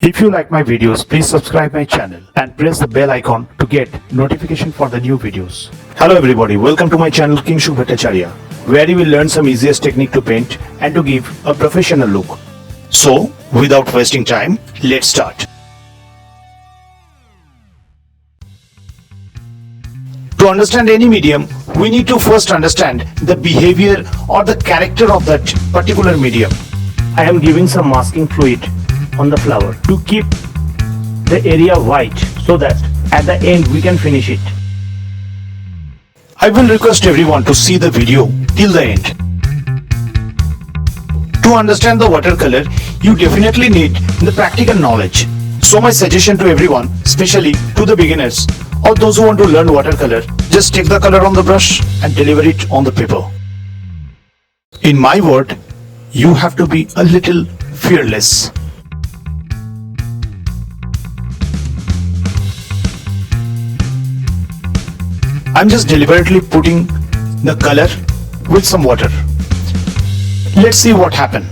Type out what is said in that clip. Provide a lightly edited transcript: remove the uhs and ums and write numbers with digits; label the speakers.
Speaker 1: If you like my videos, please subscribe my channel and press the bell icon to get notification for the new videos. Hello everybody, welcome to my channel Kingshuk Bhattacharya, where you will learn some easiest technique to paint and to give a professional look. So, without wasting time, let's start. To understand any medium, we need to first understand the behavior or the character of that particular medium. I am giving some masking fluid on the flower to keep the area white so that at the end we can finish it. I will request everyone to see the video till the end. To understand the watercolor, you definitely need the practical knowledge. So my suggestion to everyone, especially to the beginners or those who want to learn watercolor, just take the color on the brush and deliver it on the paper. In my word, you have to be a little fearless. I'm just deliberately putting the color with some water. Let's see what happens.